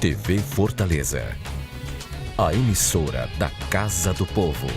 TV Fortaleza, a emissora da Casa do Povo.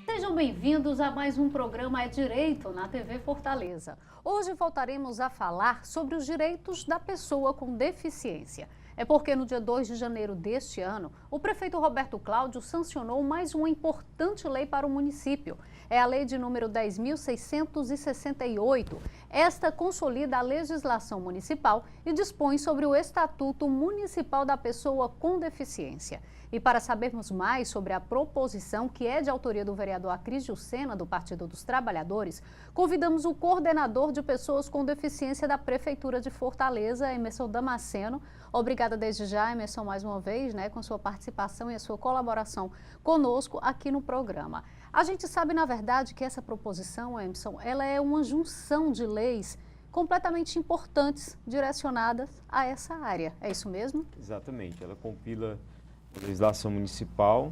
Sejam bem-vindos a mais um programa É Direito na TV Fortaleza. Hoje voltaremos a falar sobre os direitos da pessoa com deficiência. É porque no dia 2 de janeiro deste ano, o prefeito Roberto Cláudio sancionou mais uma importante lei para o município. É a lei de número 10.668. Esta consolida a legislação municipal e dispõe sobre o Estatuto Municipal da Pessoa com Deficiência. E para sabermos mais sobre a proposição, que é de autoria do vereador Acrísio Sena, do Partido dos Trabalhadores, convidamos o coordenador de pessoas com deficiência da Prefeitura de Fortaleza, Emerson Damasceno. Obrigada desde já, Emerson, mais uma vez, com sua participação e a sua colaboração conosco aqui no programa. A gente sabe, na verdade, que essa proposição, Emerson, ela é uma junção de leis completamente importantes direcionadas a essa área. É isso mesmo? Exatamente. Ela compila a legislação municipal,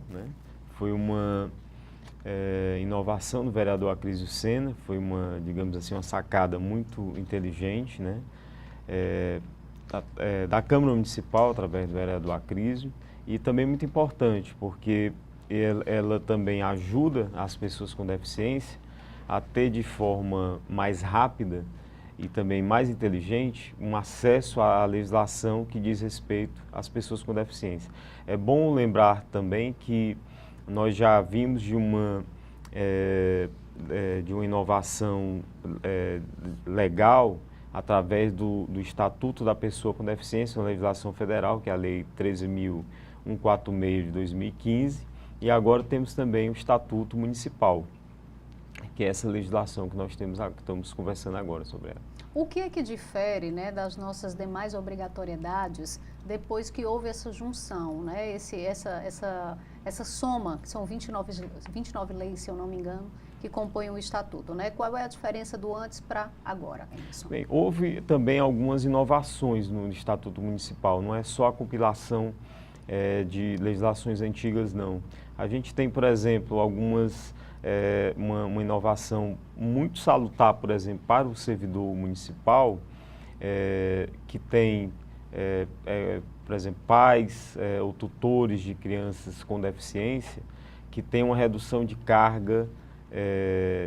Foi uma inovação do vereador Acrísio Sena, foi uma, digamos assim, uma sacada muito inteligente, da Câmara Municipal, através do vereador Acrísio, e também muito importante, porque ela também ajuda as pessoas com deficiência a ter de forma mais rápida e também mais inteligente um acesso à legislação que diz respeito às pessoas com deficiência. É bom lembrar também que nós já vimos de uma inovação legal através do Estatuto da Pessoa com Deficiência, uma legislação federal, que é a Lei 13.146 de 2015, e agora temos também o Estatuto Municipal, que é essa legislação que nós estamos conversando agora sobre ela. O que é que difere das nossas demais obrigatoriedades depois que houve essa junção, essa soma, que são 29 leis, se eu não me engano, que compõem o Estatuto, Qual é a diferença do antes para agora, Emerson? Bem, houve também algumas inovações no Estatuto Municipal, não é só a compilação de legislações antigas, não. A gente tem, por exemplo, uma inovação muito salutar, por exemplo, para o servidor municipal, que tem, por exemplo, pais ou tutores de crianças com deficiência, que tem uma redução de carga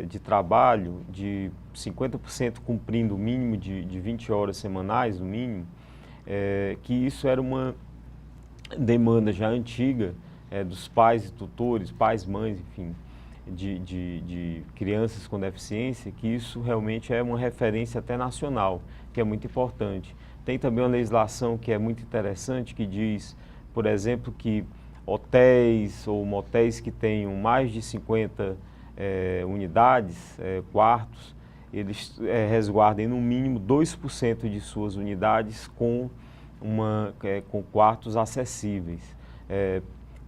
de trabalho de 50%, cumprindo o mínimo de 20 horas semanais, no mínimo, que isso era uma demanda já antiga dos pais e tutores, pais, mães, enfim, de crianças com deficiência, que isso realmente é uma referência até nacional, que é muito importante. Tem também uma legislação que é muito interessante, que diz, por exemplo, que hotéis ou motéis que tenham mais de 50 unidades, quartos, eles resguardem no mínimo 2% de suas unidades com quartos acessíveis.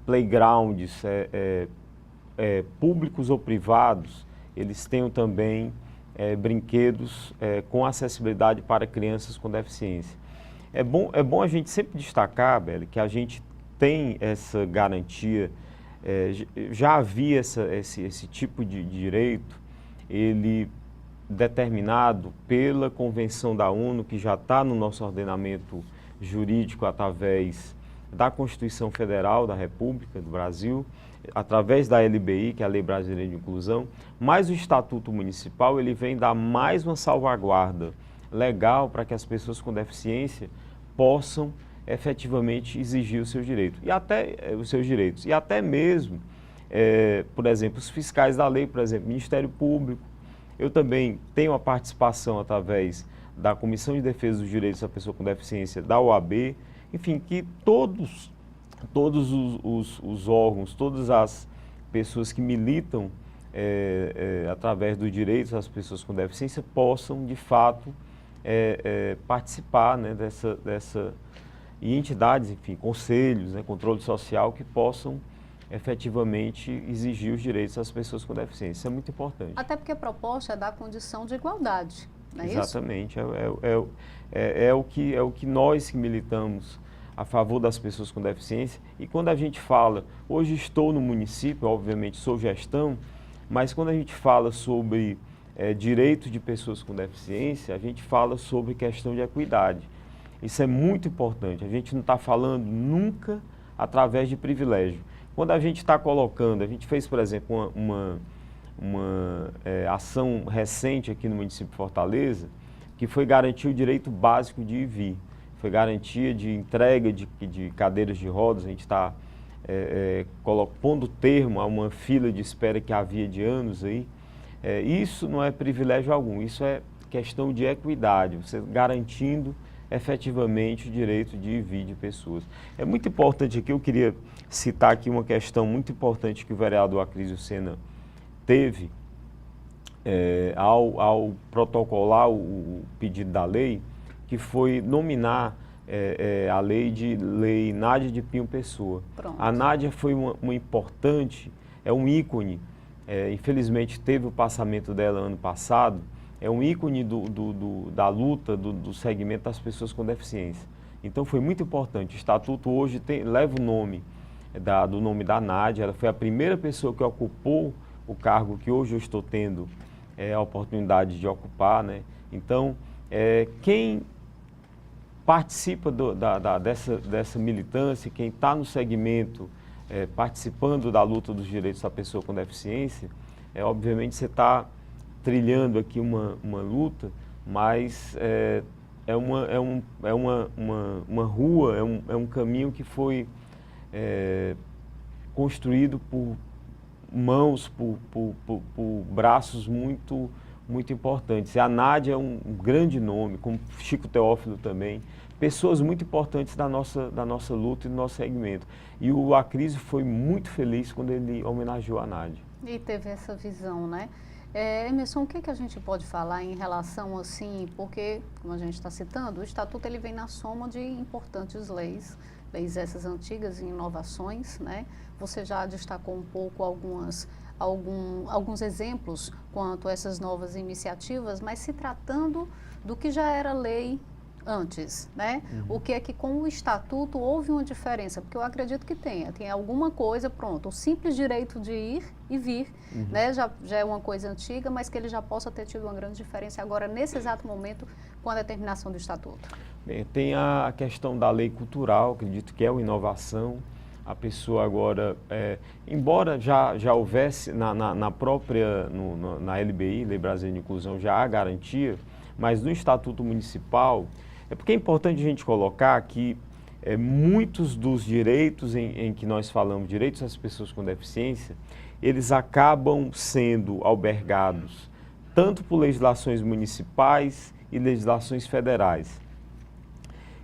Playgrounds, públicos ou privados, eles tenham também brinquedos com acessibilidade para crianças com deficiência. É bom a gente sempre destacar, Beli, que a gente tem essa garantia, já havia esse tipo de direito, ele determinado pela Convenção da ONU, que já está no nosso ordenamento jurídico através da Constituição Federal da República do Brasil, através da LBI, que é a Lei Brasileira de Inclusão, mas o Estatuto Municipal ele vem dar mais uma salvaguarda legal para que as pessoas com deficiência possam efetivamente exigir os seus direitos. E até mesmo, por exemplo, os fiscais da lei, por exemplo, Ministério Público. Eu também tenho a participação através da Comissão de Defesa dos Direitos da Pessoa com Deficiência, da OAB, enfim, que todos os órgãos, todas as pessoas que militam através dos direitos das pessoas com deficiência possam, de fato, participar e entidades, enfim, conselhos, controle social, que possam efetivamente exigir os direitos das pessoas com deficiência. Isso é muito importante. Até porque a proposta é dar condição de igualdade, não é isso? Exatamente. É o que nós que militamos a favor das pessoas com deficiência. E quando a gente fala, hoje estou no município, obviamente sou gestão, mas quando a gente fala sobre direito de pessoas com deficiência, a gente fala sobre questão de equidade. Isso é muito importante, a gente não está falando nunca através de privilégio. Quando a gente está colocando, a gente fez, por exemplo, uma ação recente aqui no município de Fortaleza, que foi garantir o direito básico de ir e vir. Foi garantia de entrega de cadeiras de rodas, a gente está pondo termo a uma fila de espera que havia de anos aí. Isso não é privilégio algum, isso é questão de equidade, você garantindo efetivamente o direito de ir e vir de pessoas. É muito importante aqui, eu queria citar aqui uma questão muito importante que o vereador Acrisio Sena teve ao protocolar o pedido da lei, que foi nominar a lei Nádia de Pinho Pessoa. Pronto. A Nádia foi uma importante, é um ícone, infelizmente teve o passamento dela ano passado, é um ícone da luta do segmento das pessoas com deficiência. Então foi muito importante. O Estatuto hoje leva o nome do nome da Nádia, ela foi a primeira pessoa que ocupou o cargo que hoje eu estou tendo a oportunidade de ocupar, né? Então, quem participa dessa militância, quem está no segmento participando da luta dos direitos da pessoa com deficiência, obviamente você está trilhando aqui uma luta, mas é uma rua, é um caminho que foi construído por mãos, por braços muito importantes. E a Nádia é um grande nome, como Chico Teófilo também, pessoas muito importantes da nossa luta e do nosso segmento. E o Acrisio foi muito feliz quando ele homenageou a Nádia. E teve essa visão, né? Emerson, o que a gente pode falar em relação assim, porque, como a gente está citando, o Estatuto ele vem na soma de importantes leis essas antigas e inovações, né? Você já destacou um pouco alguns exemplos quanto a essas novas iniciativas, mas se tratando do que já era lei antes, né? O que é que com o Estatuto houve uma diferença? Porque eu acredito que tem alguma coisa, pronto, o simples direito de ir e vir, né? Já é uma coisa antiga, mas que ele já possa ter tido uma grande diferença agora, nesse exato momento, com a determinação do Estatuto. Bem, tem a questão da lei cultural, acredito que é uma inovação. A pessoa agora, embora já houvesse na própria, na LBI, Lei Brasileira de Inclusão, já há garantia, mas no Estatuto Municipal, porque é importante a gente colocar que muitos dos direitos em que nós falamos, direitos das pessoas com deficiência, eles acabam sendo albergados tanto por legislações municipais e legislações federais.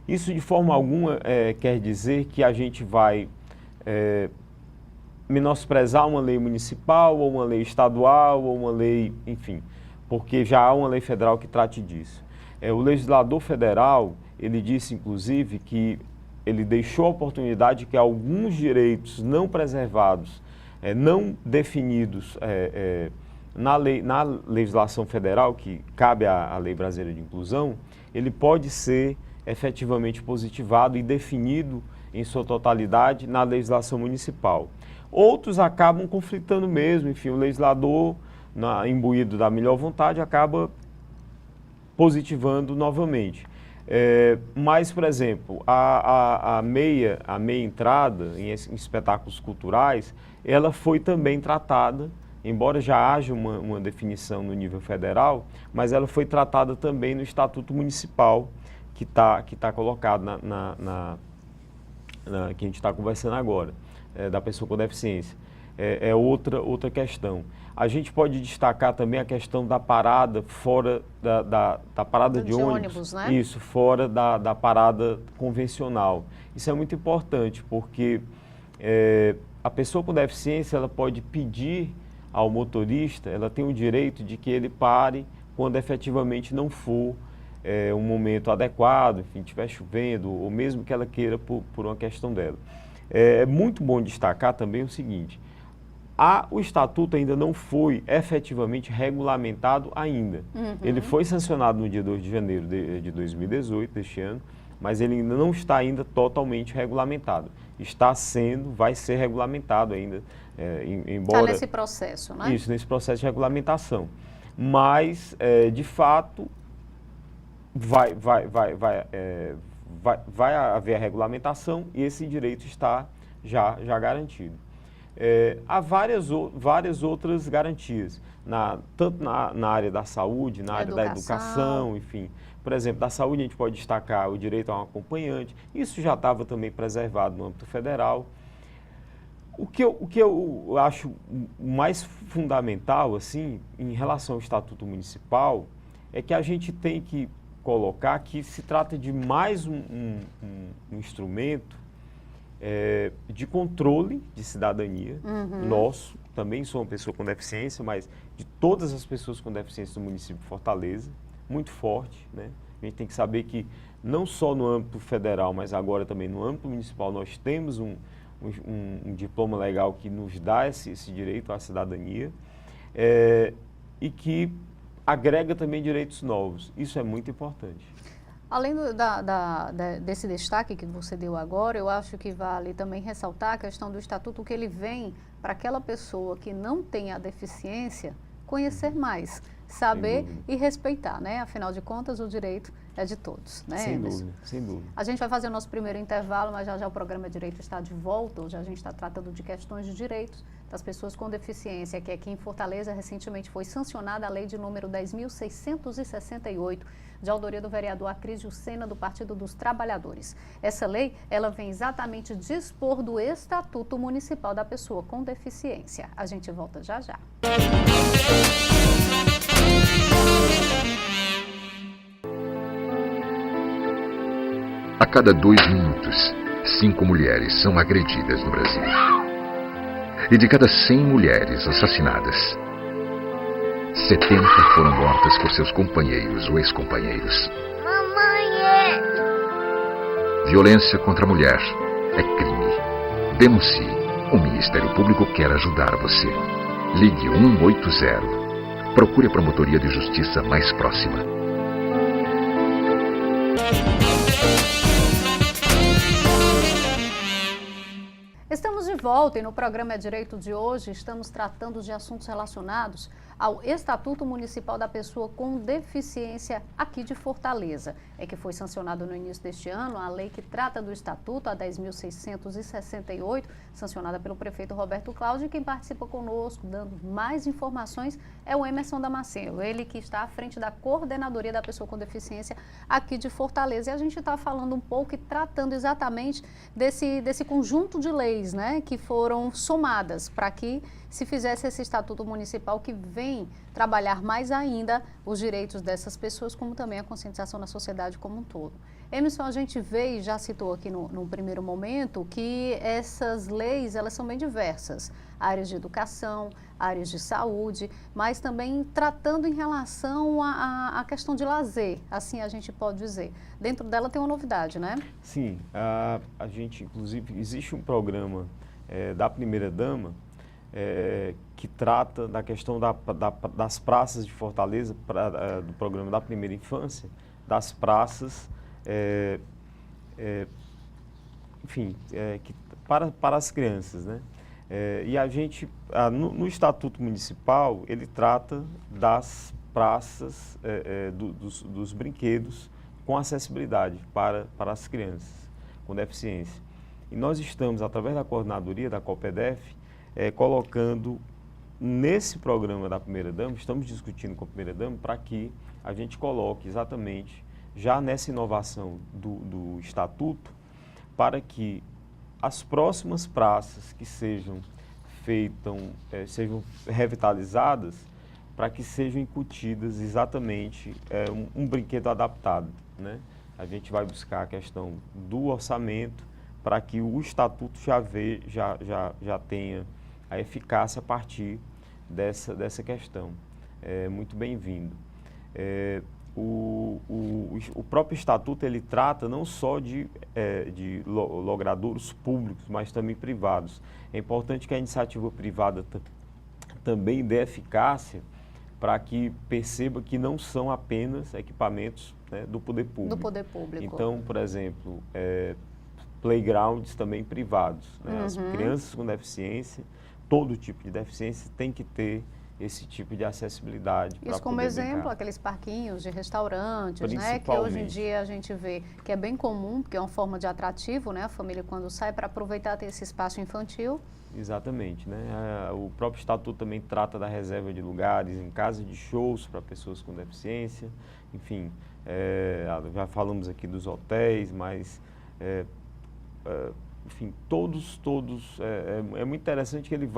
Isso de forma alguma quer dizer que a gente vai menosprezar uma lei municipal, ou uma lei estadual, ou uma lei, enfim, porque já há uma lei federal que trate disso. O legislador federal, ele disse inclusive que ele deixou a oportunidade que alguns direitos não preservados, não definidos na legislação federal, que cabe à Lei Brasileira de Inclusão, ele pode ser efetivamente positivado e definido em sua totalidade na legislação municipal. Outros acabam conflitando mesmo, enfim, o legislador, imbuído da melhor vontade, acaba positivando novamente. Mas, por exemplo, a meia entrada em espetáculos culturais, ela foi também tratada, embora já haja uma definição no nível federal, mas ela foi tratada também no Estatuto Municipal, que tá colocado que a gente está conversando agora, da pessoa com deficiência. Outra questão. A gente pode destacar também a questão da parada fora da parada de ônibus, né? Isso, fora da parada convencional. Isso é muito importante, porque a pessoa com deficiência, ela pode pedir ao motorista, ela tem o direito de que ele pare quando efetivamente não for um momento adequado, enfim, estiver chovendo, ou mesmo que ela queira por uma questão dela. É muito bom destacar também o seguinte: o Estatuto ainda não foi efetivamente regulamentado ainda. Ele foi sancionado no dia 2 de janeiro de 2018, deste ano, mas ele ainda não está ainda totalmente regulamentado. Está sendo, vai ser regulamentado ainda, embora... Está nesse processo, né? Isso, nesse processo de regulamentação. Mas, de fato, vai haver a regulamentação e esse direito está já garantido. Há várias outras garantias, tanto na área da saúde, na área da educação, enfim. Por exemplo, da saúde a gente pode destacar o direito a um acompanhante, isso já estava também preservado no âmbito federal. O que eu acho mais fundamental, assim, em relação ao Estatuto Municipal, é que a gente tem que colocar que se trata de mais um instrumento de controle de cidadania, nosso, também sou uma pessoa com deficiência, mas de todas as pessoas com deficiência do município de Fortaleza, muito forte, né? A gente tem que saber que não só no âmbito federal, mas agora também no âmbito municipal, nós temos um diploma legal que nos dá esse direito à cidadania e que agrega também direitos novos. Isso é muito importante. Além desse destaque que você deu agora, eu acho que vale também ressaltar a questão do Estatuto, que ele vem para aquela pessoa que não tem a deficiência conhecer mais, saber e respeitar, né? Afinal de contas, o direito é de todos, né, Emerson? Sem dúvida. A gente vai fazer o nosso primeiro intervalo, mas já o programa Direito está de volta. Hoje a gente está tratando de questões de direitos das pessoas com deficiência, que aqui em Fortaleza recentemente foi sancionada a lei de número 10.668, de autoria do vereador Acrísio Sena, do Partido dos Trabalhadores. Essa lei, ela vem exatamente dispor do Estatuto Municipal da Pessoa com Deficiência. A gente volta já já. A cada 2 minutos, 5 mulheres são agredidas no Brasil. E de cada 100 mulheres assassinadas, 70 foram mortas por seus companheiros ou ex-companheiros. Mamãe! Violência contra a mulher é crime. Denuncie. O Ministério Público quer ajudar você. Ligue 180. Procure a promotoria de justiça mais próxima. Estamos de volta e no programa Direito de hoje estamos tratando de assuntos relacionados ao Estatuto Municipal da Pessoa com Deficiência aqui de Fortaleza. É que foi sancionado no início deste ano a lei que trata do Estatuto, a 10.668, sancionada pelo prefeito Roberto Cláudio, e quem participa conosco, dando mais informações, é o Emerson Damasceno, ele que está à frente da Coordenadoria da Pessoa com Deficiência aqui de Fortaleza. E a gente está falando um pouco e tratando exatamente desse conjunto de leis, né, que foram somadas para que se fizesse esse Estatuto Municipal que vem trabalhar mais ainda os direitos dessas pessoas, como também a conscientização na sociedade como um todo. Emerson, a gente vê e já citou aqui no primeiro momento que essas leis, elas são bem diversas. Áreas de educação, áreas de saúde, mas também tratando em relação à questão de lazer, assim a gente pode dizer. Dentro dela tem uma novidade, né? Sim, a gente, inclusive, existe um programa da primeira-dama que trata da questão das praças de Fortaleza, do programa da primeira infância, das praças, enfim, para as crianças, né? E a gente, no Estatuto Municipal, ele trata das praças, dos brinquedos com acessibilidade para as crianças com deficiência. E nós estamos, através da coordenadoria da COPEDEF, colocando nesse programa da primeira-dama, estamos discutindo com a primeira-dama para que a gente coloque exatamente, já nessa inovação do Estatuto, para que as próximas praças que sejam revitalizadas, para que sejam incutidas exatamente um brinquedo adaptado, né? A gente vai buscar a questão do orçamento para que o Estatuto já tenha a eficácia a partir dessa questão. Muito bem-vindo. O próprio Estatuto, ele trata não só de logradouros públicos, mas também privados. É importante que a iniciativa privada também dê eficácia para que perceba que não são apenas equipamentos né, do poder público. Do poder público. Então, por exemplo, playgrounds também privados. Né? As crianças com deficiência, todo tipo de deficiência, tem que ter esse tipo de acessibilidade. Isso como exemplo, aqueles parquinhos de restaurantes, né? Que hoje em dia a gente vê que é bem comum, porque é uma forma de atrativo, né? A família quando sai para aproveitar ter esse espaço infantil. Exatamente, né? O próprio Estatuto também trata da reserva de lugares em casas de shows para pessoas com deficiência. Enfim, já falamos aqui dos hotéis, mas, enfim, todos, é muito interessante que ele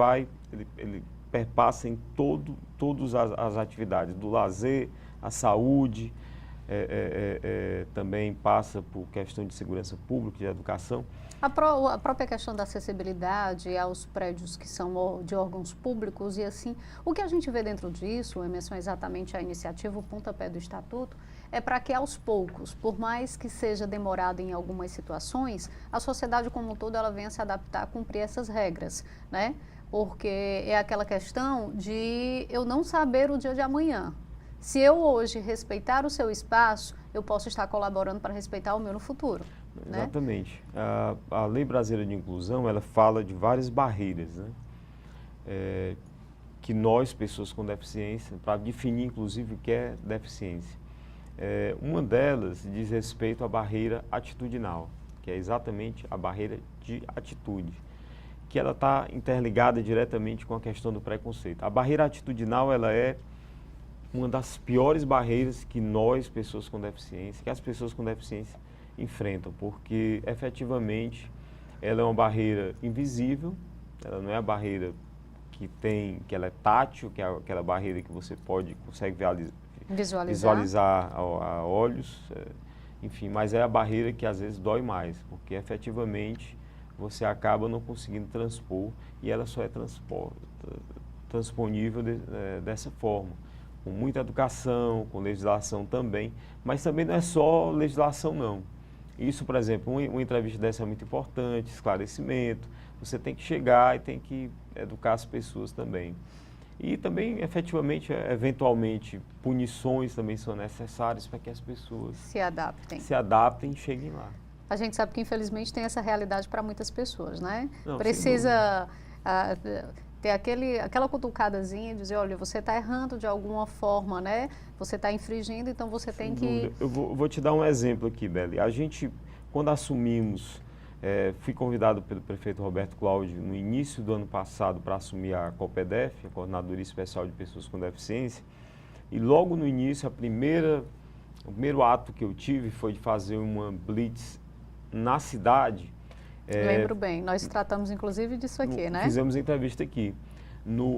perpassa em todas as atividades, do lazer, a saúde, também passa por questão de segurança pública, de educação. A própria questão da acessibilidade aos prédios que são de órgãos públicos e assim, o que a gente vê dentro disso, Emerson, exatamente a iniciativa, o pontapé do Estatuto, é para que aos poucos, por mais que seja demorado em algumas situações, a sociedade como um todo ela venha se adaptar a cumprir essas regras, né? Porque é aquela questão de eu não saber o dia de amanhã. Se eu hoje respeitar o seu espaço, eu posso estar colaborando para respeitar o meu no futuro. Exatamente. Né? A Lei Brasileira de Inclusão, ela fala de várias barreiras, né? Que nós, pessoas com deficiência, para definir inclusive o que é deficiência. Uma delas diz respeito à barreira atitudinal, que é exatamente a barreira de atitude, que ela está interligada diretamente com a questão do preconceito. A barreira atitudinal, ela é uma das piores barreiras que nós, pessoas com deficiência, que as pessoas com deficiência enfrentam, porque efetivamente ela é uma barreira invisível, ela não é a barreira que ela é tátil, que é aquela barreira que você consegue visualizar a olhos, enfim, mas é a barreira que às vezes dói mais, porque efetivamente você acaba não conseguindo transpor e ela só é transponível dessa forma, com muita educação, com legislação também, mas também não é só legislação não. Isso, por exemplo, uma entrevista dessa é muito importante, esclarecimento, você tem que chegar e tem que educar as pessoas também. E também, efetivamente, eventualmente, punições também são necessárias para que as pessoas se adaptem e cheguem lá. A gente sabe que, infelizmente, tem essa realidade para muitas pessoas, né? Não, precisa ter aquela cutucadazinha e dizer, olha, você está errando de alguma forma, né? Você está infringindo, então você tem que... Eu vou te dar um exemplo aqui, Beli. A gente, quando assumimos, fui convidado pelo prefeito Roberto Cláudio no início do ano passado para assumir a COPEDEF, a Coordenadoria Especial de Pessoas com Deficiência, e logo no início, o primeiro ato que eu tive foi de fazer uma blitz na cidade. Lembro bem, nós tratamos inclusive disso aqui, né? Fizemos entrevista aqui.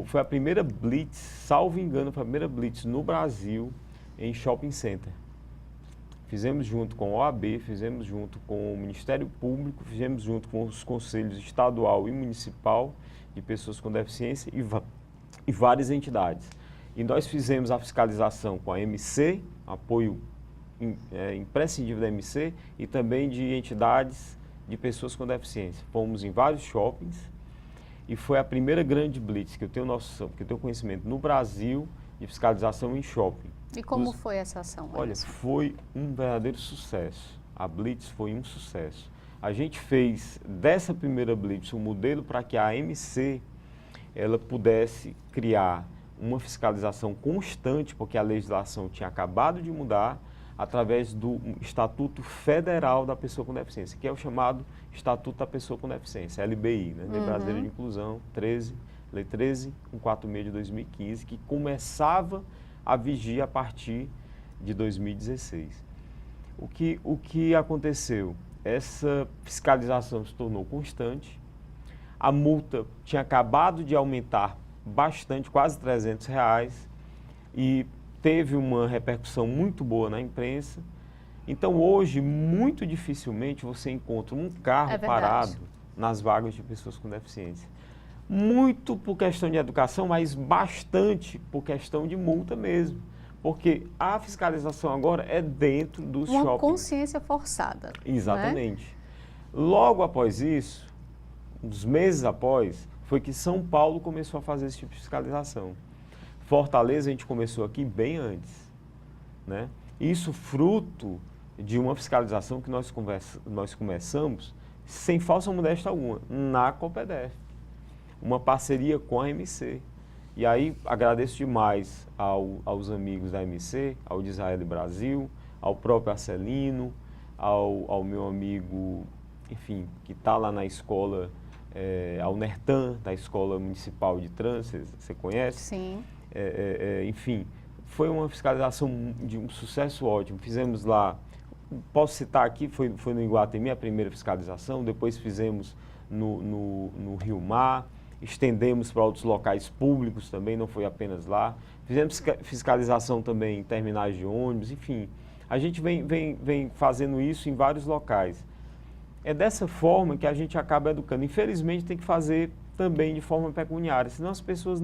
Foi a primeira blitz, salvo engano, foi a primeira blitz no Brasil em shopping center. Fizemos junto com a OAB, fizemos junto com o Ministério Público, fizemos junto com os conselhos estadual e municipal de pessoas com deficiência e várias entidades. E nós fizemos a fiscalização com a MC, apoio imprescindível da MC, e também de entidades de pessoas com deficiência. Fomos em vários shoppings e foi a primeira grande blitz que eu tenho noção, que eu tenho conhecimento no Brasil de fiscalização em shopping. E como foi essa ação? Olha, foi um verdadeiro sucesso. A blitz foi um sucesso. A gente fez dessa primeira blitz um modelo para que a MC ela pudesse criar uma fiscalização constante, porque a legislação tinha acabado de mudar, através do Estatuto Federal da Pessoa com Deficiência, que é o chamado Estatuto da Pessoa com Deficiência, LBI, né? Lei Brasileira de Inclusão, Lei 13.146 de 2015, que começava a vigir a partir de 2016. O que aconteceu? Essa fiscalização se tornou constante, a multa tinha acabado de aumentar bastante, quase R$300, e teve uma repercussão muito boa na imprensa. Então, hoje, muito dificilmente você encontra um carro parado nas vagas de pessoas com deficiência. Muito por questão de educação, mas bastante por questão de multa mesmo. Porque a fiscalização agora é dentro dos shoppings. Uma consciência forçada. Exatamente. Né? Logo após isso, uns meses após, foi que São Paulo começou a fazer esse tipo de fiscalização. Fortaleza a gente começou aqui bem antes, né? Isso fruto de uma fiscalização que nós começamos, sem falsa modéstia alguma, na Copedef, uma parceria com a MC. E aí agradeço demais aos amigos da MC, ao de Israel Brasil, ao próprio Arcelino, ao meu amigo, enfim, que está lá na escola, ao Nertan, da Escola Municipal de Trânsito, você conhece? Sim. Enfim, foi uma fiscalização de um sucesso ótimo. Fizemos lá, posso citar aqui, foi no Iguatemi a primeira fiscalização, depois fizemos no Rio Mar, estendemos para outros locais públicos também, não foi apenas lá. Fizemos fiscalização também em terminais de ônibus, enfim. A gente vem fazendo isso em vários locais. É dessa forma que a gente acaba educando. Infelizmente tem que fazer também de forma pecuniária, senão as pessoas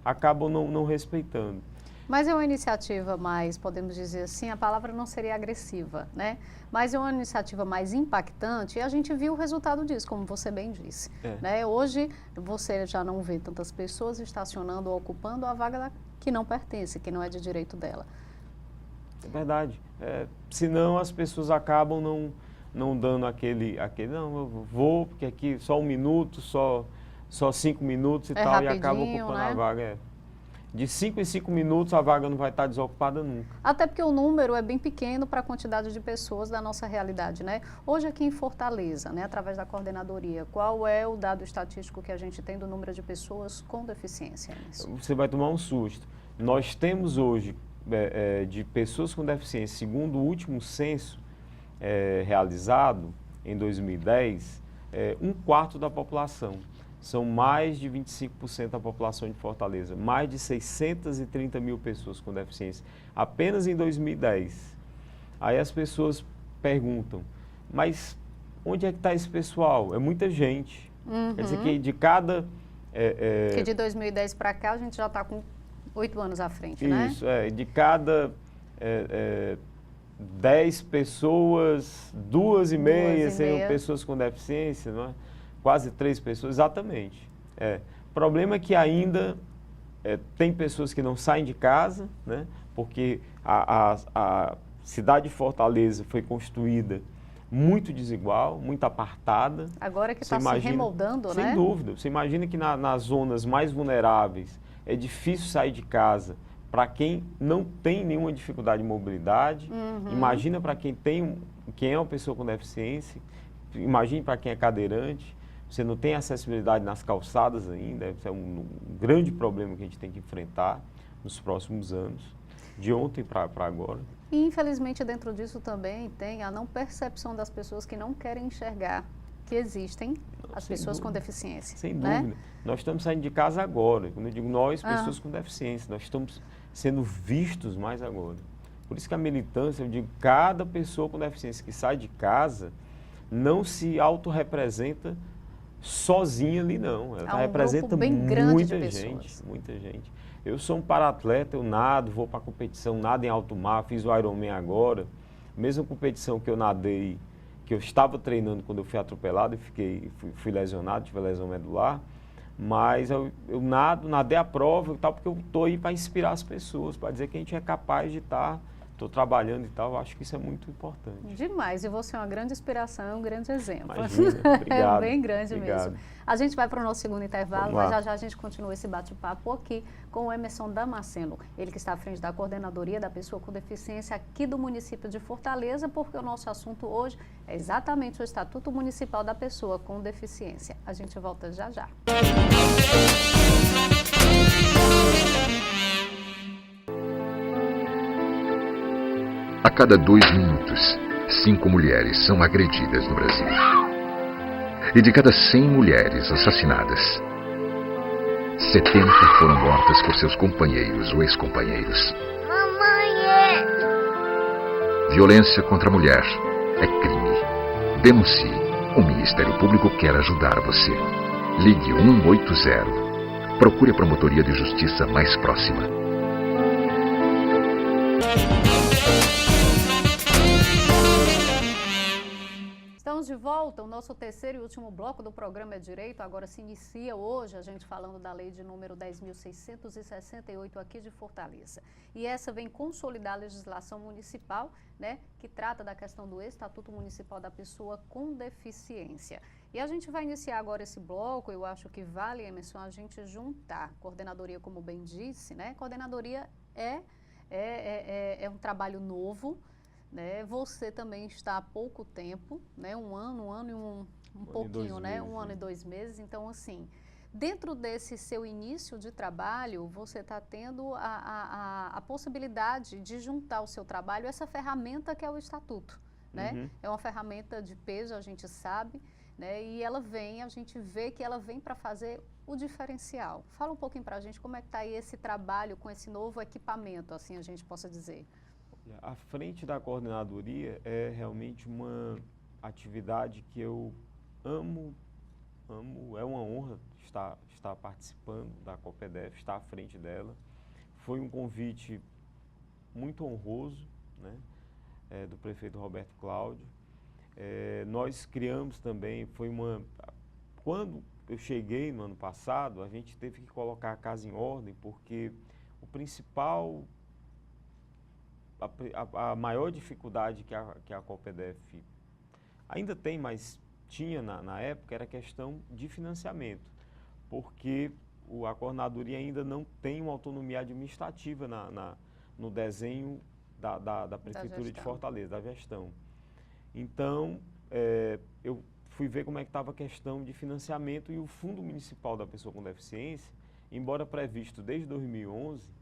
acabam não respeitando. Mas é uma iniciativa mais, podemos dizer assim, a palavra não seria agressiva, né? Mas é uma iniciativa mais impactante e a gente viu o resultado disso, como você bem disse. Né? Hoje você já não vê tantas pessoas estacionando ou ocupando a vaga que não pertence, que não é de direito dela. É verdade. Senão as pessoas acabam não dando aquele, não, eu vou, porque aqui só 1 minuto, só 5 minutos e tal, e acaba ocupando, né, a vaga. De 5 em 5 minutos a vaga não vai estar desocupada nunca. Até porque o número é bem pequeno para a quantidade de pessoas da nossa realidade, né? Hoje aqui em Fortaleza, né, através da coordenadoria, qual é o dado estatístico que a gente tem do número de pessoas com deficiência? Você vai tomar um susto. Nós temos hoje, de pessoas com deficiência, segundo o último censo realizado em 2010, 1/4 da população. São mais de 25% da população de Fortaleza, mais de 630 mil pessoas com deficiência, apenas em 2010. Aí as pessoas perguntam, mas onde é que está esse pessoal? É muita gente. Quer dizer que de cada... Que de 2010 para cá a gente já está com 8 anos à frente, né? Isso, de cada 10 pessoas, 2,5 seriam pessoas com deficiência, não é? Quase 3 pessoas, exatamente. O problema é que ainda tem pessoas que não saem de casa, né? Porque a cidade de Fortaleza foi construída muito desigual, muito apartada. Agora que está se remoldando, né? Sem dúvida. Você imagina que nas zonas mais vulneráveis é difícil sair de casa para quem não tem nenhuma dificuldade de mobilidade. Imagina para quem é uma pessoa com deficiência, imagine para quem é cadeirante. Você não tem acessibilidade nas calçadas ainda, é um grande problema que a gente tem que enfrentar nos próximos anos, de ontem para agora. E infelizmente dentro disso também tem a não percepção das pessoas que não querem enxergar que existem as pessoas com deficiência. Sem né? dúvida. Nós estamos saindo de casa agora, quando eu digo nós, pessoas com deficiência, nós estamos sendo vistos mais agora. Por isso que a militância, eu digo, cada pessoa com deficiência que sai de casa não se autorrepresenta sozinha ali, não. Ela representa muita gente. Eu sou um para-atleta, eu nado, vou para competição, nado em alto mar, fiz o Ironman agora. Mesma competição que eu nadei, que eu estava treinando quando eu fui atropelado e fui lesionado, tive lesão medular. Mas eu nadei a prova e tal, porque eu estou aí para inspirar as pessoas, para dizer que a gente é capaz de estar... Estou trabalhando e tal, acho que isso é muito importante. Demais, e você é uma grande inspiração, um grande exemplo. Imagina, obrigado. É bem grande obrigado. mesmo. A gente vai para o nosso segundo intervalo, mas já a gente continua esse bate-papo aqui com o Emerson Damasceno, ele que está à frente da coordenadoria da pessoa com deficiência aqui do município de Fortaleza, porque o nosso assunto hoje é exatamente o Estatuto Municipal da Pessoa com Deficiência. A gente volta já já. A cada 2 minutos, 5 mulheres são agredidas no Brasil. E de cada 100 mulheres assassinadas, 70 foram mortas por seus companheiros ou ex-companheiros. Mamãe! Violência contra a mulher é crime. Denuncie. O Ministério Público quer ajudar você. Ligue 180. Procure a promotoria de justiça mais próxima. Estamos de volta, o nosso terceiro e último bloco do programa É Direito. Agora se inicia hoje, a gente falando da lei de número 10.668 aqui de Fortaleza. E essa vem consolidar a legislação municipal, né, que trata da questão do Estatuto Municipal da Pessoa com Deficiência. E a gente vai iniciar agora esse bloco. Eu acho que vale, Emerson, a gente juntar coordenadoria, como bem disse, né? Coordenadoria é um trabalho novo, né? Você também está há pouco tempo, né? Um ano e um pouquinho, né? Um ano e 2 meses. Então, assim, dentro desse seu início de trabalho, você está tendo a possibilidade de juntar o seu trabalho a essa ferramenta que é o Estatuto, né? É uma ferramenta de peso, a gente sabe, né? E ela vem, a gente vê que ela vem para fazer o diferencial. Fala um pouquinho para a gente como é que está aí esse trabalho com esse novo equipamento, assim a gente possa dizer. À frente da coordenadoria é realmente uma atividade que eu amo, é uma honra estar participando da COPEDEF, estar à frente dela. Foi um convite muito honroso, né, do prefeito Roberto Cláudio. Nós criamos também, quando eu cheguei no ano passado, a gente teve que colocar a casa em ordem, porque o principal, a maior dificuldade que a COPEDEF ainda tem, mas tinha na época, era a questão de financiamento, porque a coordenadoria ainda não tem uma autonomia administrativa no desenho da Prefeitura de Fortaleza, da gestão. Então, eu fui ver como é que estava a questão de financiamento, e o Fundo Municipal da Pessoa com Deficiência, embora previsto desde 2011,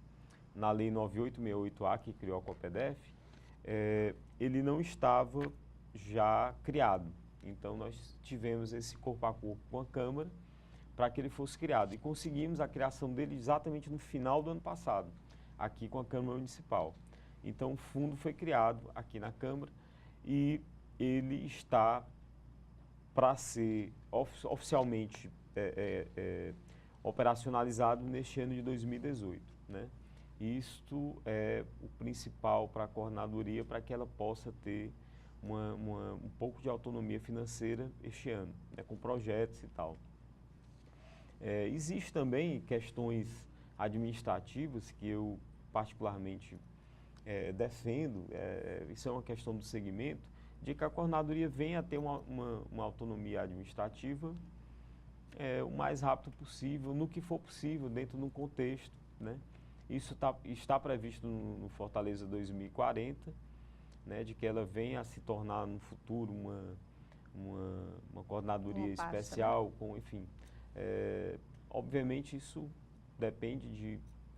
na Lei 9868A, que criou a COPEDEF, ele não estava já criado. Então, nós tivemos esse corpo a corpo com a Câmara para que ele fosse criado. E conseguimos a criação dele exatamente no final do ano passado, aqui com a Câmara Municipal. Então, o fundo foi criado aqui na Câmara e ele está para ser oficialmente operacionalizado neste ano de 2018, né? Isto é o principal para a coordenadoria, para que ela possa ter um pouco de autonomia financeira este ano, né, com projetos e tal. Existem também questões administrativas que eu particularmente defendo, isso é uma questão do segmento, de que a coordenadoria venha a ter uma autonomia administrativa o mais rápido possível, no que for possível, dentro de um contexto, né? Isso está previsto no Fortaleza 2040, né, de que ela venha a se tornar no futuro uma coordenadoria especial, com, enfim. Obviamente isso depende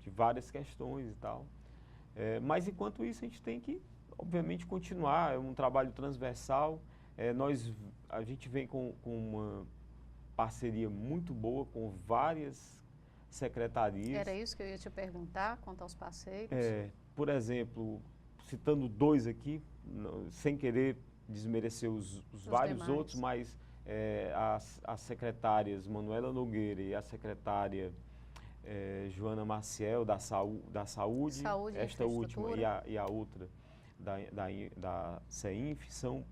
de várias questões e tal, mas enquanto isso a gente tem que, obviamente, continuar, é um trabalho transversal. A gente vem com uma parceria muito boa com várias secretarias. Era isso que eu ia te perguntar, quanto aos parceiros. Por exemplo, citando 2 aqui, sem querer desmerecer os vários demais outros, mas as secretárias Manuela Nogueira e a secretária Joana Maciel, da Saúde, esta última e a outra da CEINF, são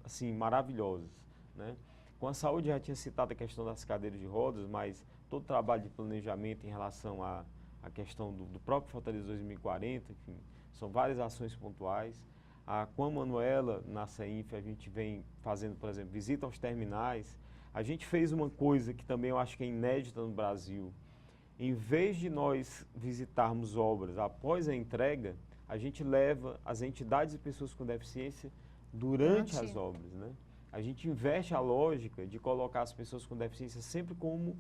assim, maravilhosas, né? Com a saúde, já tinha citado a questão das cadeiras de rodas, mas todo o trabalho de planejamento em relação à questão do próprio Fortaleza 2040, enfim, são várias ações pontuais. Com a Manuela, na CEINF, a gente vem fazendo, por exemplo, visita aos terminais. A gente fez uma coisa que também eu acho que é inédita no Brasil. Em vez de nós visitarmos obras após a entrega, a gente leva as entidades e pessoas com deficiência durante as obras, né? A gente investe a lógica de colocar as pessoas com deficiência sempre como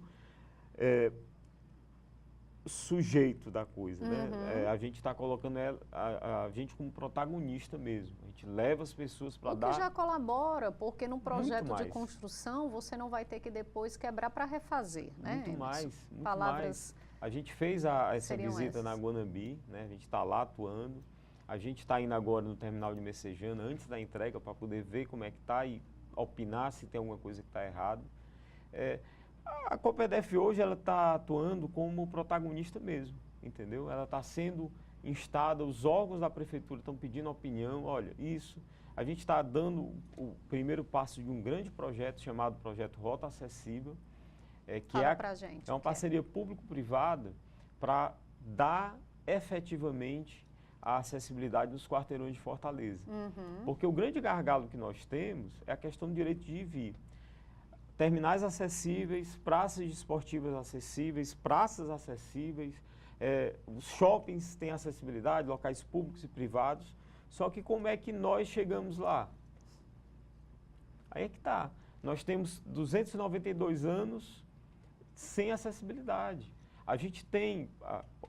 sujeito da coisa, né? A gente está colocando a gente como protagonista mesmo. A gente leva as pessoas para dar... O que já colabora, porque num projeto de construção você não vai ter que depois quebrar para refazer, né? Muito mais. Palavras. A gente fez essa visita na Guanambi, né? A gente está lá atuando. A gente está indo agora no terminal de Messejana antes da entrega para poder ver como é que está e opinar se tem alguma coisa que está errada. A COPEDEF hoje ela está atuando como protagonista mesmo, entendeu? Ela está sendo instada, os órgãos da prefeitura estão pedindo opinião, olha, isso, A gente está dando o primeiro passo de um grande projeto chamado Projeto Rota Acessível, que Fala pra gente, é uma parceria público-privada para dar efetivamente a acessibilidade nos quarteirões de Fortaleza. Porque o grande gargalo que nós temos é a questão do direito de ir e vir. Terminais acessíveis, praças esportivas acessíveis, praças acessíveis, os shoppings têm acessibilidade, locais públicos e privados, só que como é que nós chegamos lá? Aí é que está. Nós temos 292 anos sem acessibilidade. A gente tem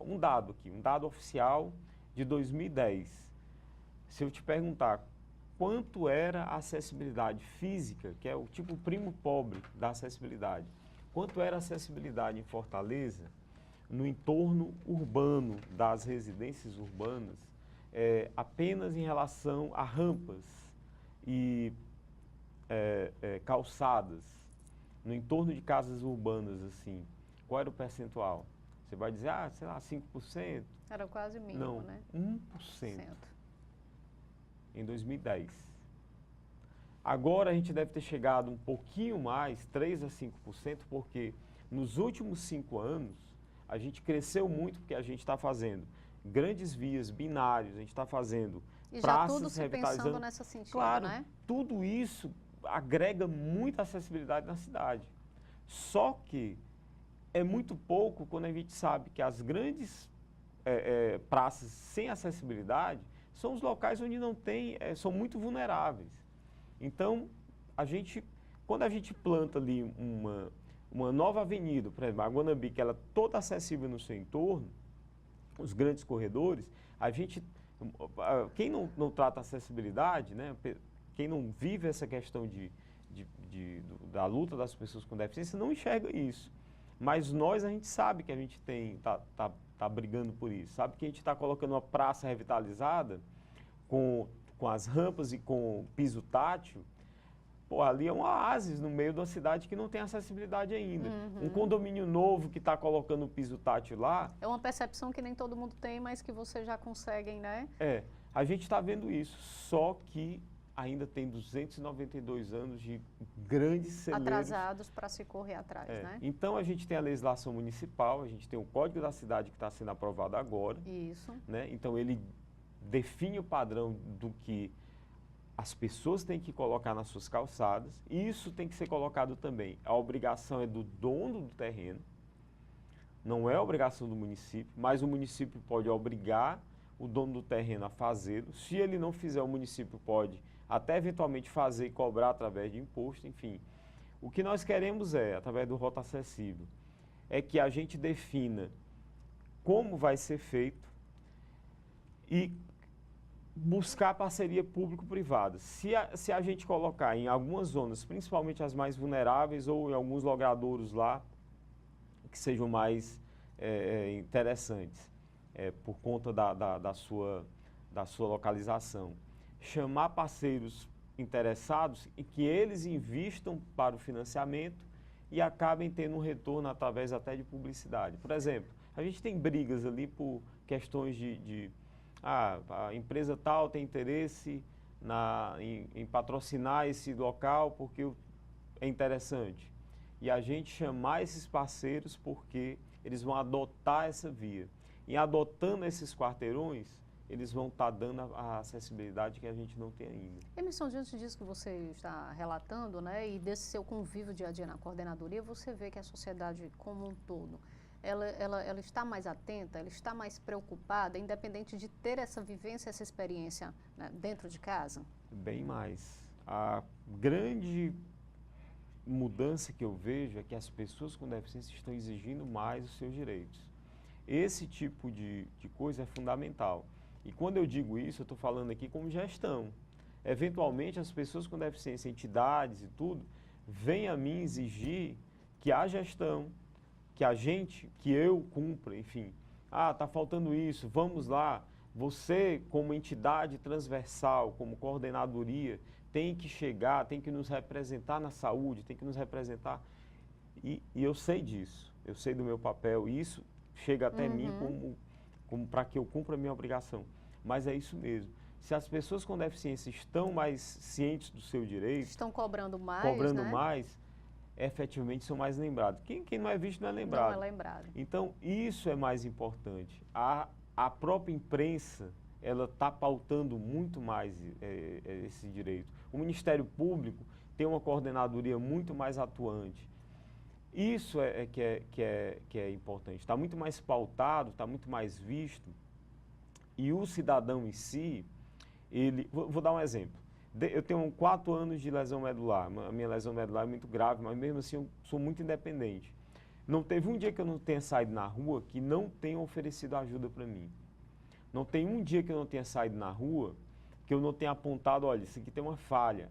um dado aqui, um dado oficial de 2010. Se eu te perguntar quanto era a acessibilidade física, que é o tipo primo pobre da acessibilidade, quanto era a acessibilidade em Fortaleza, no entorno urbano das residências urbanas, apenas em relação a rampas e calçadas, no entorno de casas urbanas, assim, qual era o percentual? Você vai dizer, sei lá, 5%? Era quase mínimo, Não, né? 1% em 2010. Agora a gente deve ter chegado um pouquinho mais, 3% a 5%, porque nos últimos 5 anos a gente cresceu muito, porque a gente está fazendo grandes vias, binários, a gente está fazendo E já praças tudo se revitalizando. pensando nessa sentido, Claro, né? tudo isso agrega muita acessibilidade na cidade. Só que é muito pouco quando a gente sabe que as grandes praças sem acessibilidade são os locais onde não tem, são muito vulneráveis. Então, quando a gente planta ali uma nova avenida, por exemplo, a Guanambi, que ela é toda acessível no seu entorno, os grandes corredores, quem não trata acessibilidade, né, quem não vive essa questão da luta das pessoas com deficiência, não enxerga isso. Mas a gente sabe que a gente tá brigando por isso, sabe que a gente está colocando uma praça revitalizada com as rampas e com piso tátil. Pô, ali é um oásis no meio de uma cidade que não tem acessibilidade ainda. Um condomínio novo que está colocando o piso tátil lá... É uma percepção que nem todo mundo tem, mas que vocês já conseguem, né? A gente está vendo isso, só que ainda tem 292 anos de grandes celeiros. Atrasados para se correr atrás, né? Então a gente tem a legislação municipal, a gente tem o Código da Cidade que está sendo aprovado agora. Isso. Né? Então ele define o padrão do que as pessoas têm que colocar nas suas calçadas, e isso tem que ser colocado também. A obrigação é do dono do terreno, não é a obrigação do município, mas o município pode obrigar o dono do terreno a fazê-lo. Se ele não fizer, o município pode até eventualmente fazer e cobrar através de imposto, enfim. O que nós queremos através do Rota Acessível, é que a gente defina como vai ser feito e buscar parceria público-privada. Se a gente colocar em algumas zonas, principalmente as mais vulneráveis ou em alguns logradouros lá, que sejam mais interessantes, por conta da sua localização, chamar parceiros interessados e que eles invistam para o financiamento e acabem tendo um retorno através até de publicidade. Por exemplo, a gente tem brigas ali por questões a empresa tal tem interesse em patrocinar esse local porque é interessante. E a gente chamar esses parceiros porque eles vão adotar essa via. E adotando esses quarteirões, eles vão estar dando a acessibilidade que a gente não tem ainda. Emerson, diante disso que você está relatando, né, e desse seu convívio dia a dia na coordenadoria, você vê que a sociedade como um todo, ela está mais atenta, ela está mais preocupada, independente de ter essa vivência, essa experiência, né, dentro de casa? Bem mais. A grande mudança que eu vejo é que as pessoas com deficiência estão exigindo mais os seus direitos. Esse tipo de coisa é fundamental. E quando eu digo isso, eu estou falando aqui como gestão. Eventualmente, as pessoas com deficiência, entidades e tudo, vêm a mim exigir que a gestão, que eu cumpra, enfim. Está faltando isso, vamos lá. Você, como entidade transversal, como coordenadoria, tem que chegar, tem que nos representar na saúde, tem que nos representar. E eu sei disso, eu sei do meu papel, e isso chega até mim como para que eu cumpra a minha obrigação. Mas é isso mesmo. Se as pessoas com deficiência estão mais cientes do seu direito, Estão cobrando mais, né? mais, efetivamente são mais lembrados. Quem não é visto não é lembrado. Não é lembrado. Então, isso é mais importante. A própria imprensa, ela está pautando muito mais esse direito. O Ministério Público tem uma coordenadoria muito mais atuante. Isso que é importante. Está muito mais pautado, está muito mais visto. E o cidadão em si, vou dar um exemplo. Eu tenho 4 anos de lesão medular. A minha lesão medular é muito grave, mas mesmo assim eu sou muito independente. Não teve um dia que eu não tenha saído na rua que não tenha oferecido ajuda para mim. Não tem um dia que eu não tenha saído na rua que eu não tenha apontado, olha, isso aqui tem uma falha,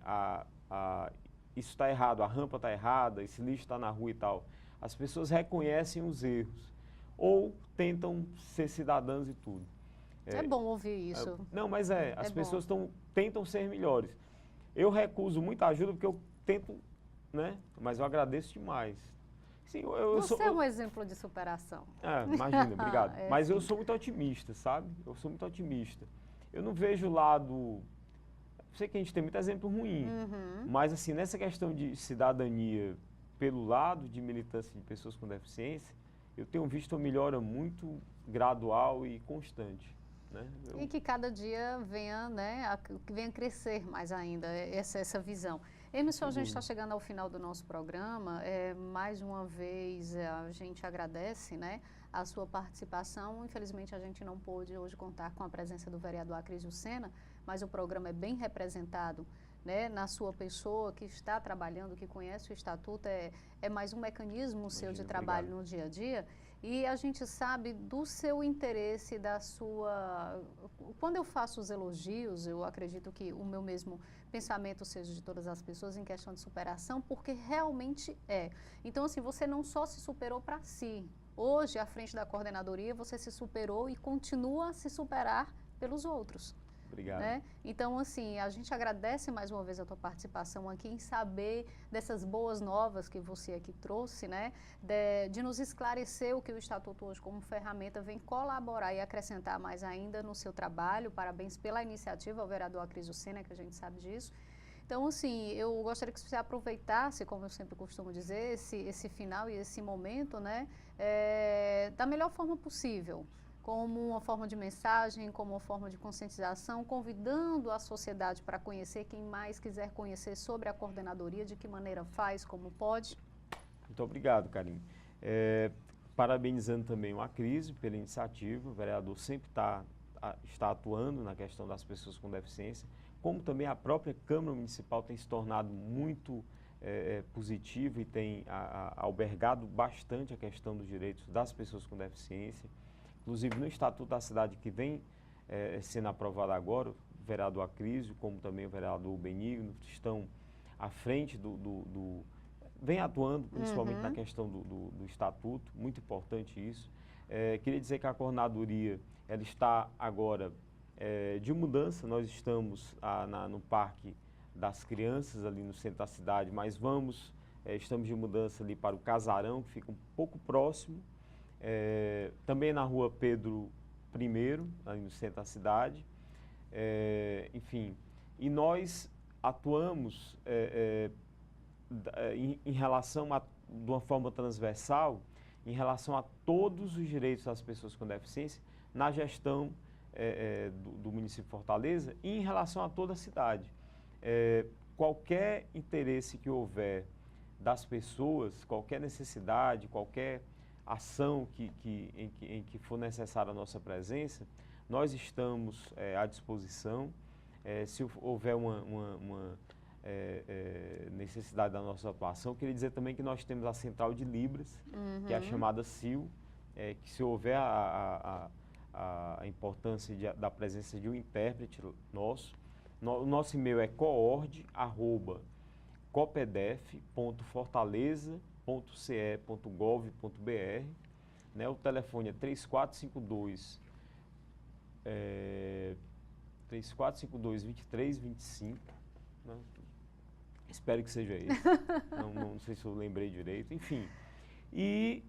isso está errado, a rampa está errada, esse lixo está na rua e tal. As pessoas reconhecem os erros ou tentam ser cidadãs e tudo. É bom ouvir isso. Não, mas as pessoas tentam ser melhores. Eu recuso muita ajuda porque eu tento, né? Mas eu agradeço demais. Sim, Você é um exemplo de superação. Imagina, obrigado. Mas eu sou muito otimista, sabe? Eu sou muito otimista. Eu não vejo o lado... Sei que a gente tem muito exemplo ruim, mas assim, nessa questão de cidadania pelo lado de militância de pessoas com deficiência, eu tenho visto uma melhora muito gradual e constante. Né? E que cada dia venha, né, venha crescer mais ainda essa visão. Emerson, a gente está chegando ao final do nosso programa. Mais uma vez a gente agradece, né, a sua participação. Infelizmente a gente não pôde hoje contar com a presença do vereador Acrisio Sena, mas o programa é bem representado, né, na sua pessoa, que está trabalhando, que conhece o Estatuto, é mais um mecanismo seu de trabalho no dia a dia, e a gente sabe do seu interesse, da sua... Quando eu faço os elogios, eu acredito que o meu mesmo pensamento seja de todas as pessoas em questão de superação, porque realmente é. Então, assim, você não só se superou para si, hoje, à frente da coordenadoria, você se superou e continua a se superar pelos outros. Obrigado. Né? Então, assim, a gente agradece mais uma vez a tua participação aqui em saber dessas boas novas que você aqui trouxe, né? De nos esclarecer o que o Estatuto hoje como ferramenta vem colaborar e acrescentar mais ainda no seu trabalho. Parabéns pela iniciativa ao vereador Acrisio Sena, que a gente sabe disso. Então, assim, eu gostaria que você aproveitasse, como eu sempre costumo dizer, esse final e esse momento, né? Da melhor forma possível. Como uma forma de mensagem, como uma forma de conscientização, convidando a sociedade para conhecer, quem mais quiser conhecer sobre a coordenadoria, de que maneira faz, como pode. Muito obrigado, Karine. Parabenizando também o Acrisio pela iniciativa, o vereador sempre está atuando na questão das pessoas com deficiência, como também a própria Câmara Municipal tem se tornado muito positiva e tem albergado bastante a questão dos direitos das pessoas com deficiência. Inclusive no Estatuto da Cidade que vem sendo aprovado agora, o vereador Acrisio, como também o vereador Benigno, estão à frente vem atuando principalmente na questão do Estatuto, muito importante isso. Queria dizer que a coordenadoria ela está agora de mudança, nós estamos no Parque das Crianças, ali no centro da cidade, mas estamos de mudança ali para o Casarão, que fica um pouco próximo. Também na rua Pedro I, ali no centro da cidade. Enfim, e nós atuamos em relação de uma forma transversal, em relação a todos os direitos das pessoas com deficiência na gestão do município de Fortaleza e em relação a toda a cidade. Qualquer interesse que houver das pessoas, qualquer necessidade, qualquer ação em que for necessária a nossa presença, nós estamos à disposição. Se houver uma necessidade da nossa atuação, eu queria dizer também que nós temos a Central de Libras, que é a chamada CIL, que se houver a importância da presença de um intérprete nosso, o nosso e-mail é coord@copedef.fortaleza.ce.gov.br, né? O telefone é 3452-2325, né? Espero que seja esse, não sei se eu lembrei direito, enfim. E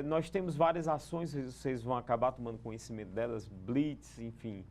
nós temos várias ações, vocês vão acabar tomando conhecimento delas, blitz, enfim,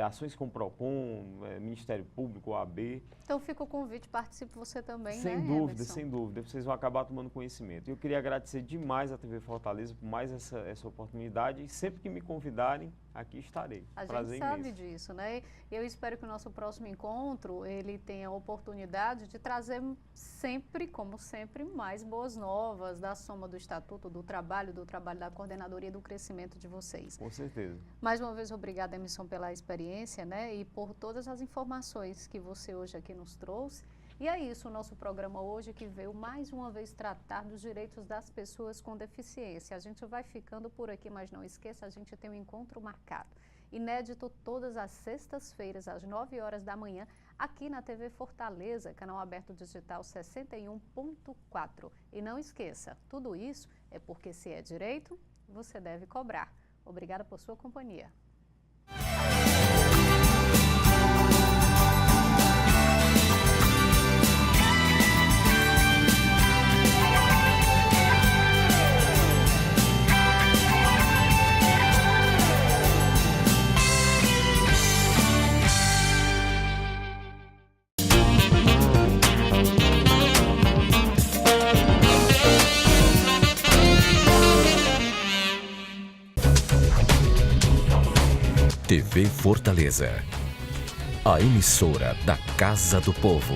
ações com o PROCON, Ministério Público, OAB. Então fica o convite, participe você também, Sem né, dúvida, Emerson? sem dúvida. Vocês vão acabar tomando conhecimento. Eu queria agradecer demais à TV Fortaleza por mais essa oportunidade e sempre que me convidarem, aqui estarei. A Prazer gente sabe imenso. disso, né? E eu espero que o nosso próximo encontro, ele tenha a oportunidade de trazer sempre, como sempre, mais boas novas da soma do Estatuto, do trabalho da coordenadoria e do crescimento de vocês. Com certeza. Mais uma vez, obrigada, Emerson, pela experiência, né? E por todas as informações que você hoje aqui nos trouxe. E é isso, o nosso programa hoje que veio mais uma vez tratar dos direitos das pessoas com deficiência. A gente vai ficando por aqui, mas não esqueça, a gente tem um encontro marcado. Inédito todas as sextas-feiras, às 9 horas da manhã, aqui na TV Fortaleza, canal aberto digital 61.4. E não esqueça, tudo isso é porque se é direito, você deve cobrar. Obrigada por sua companhia. TV Fortaleza, a emissora da Casa do Povo.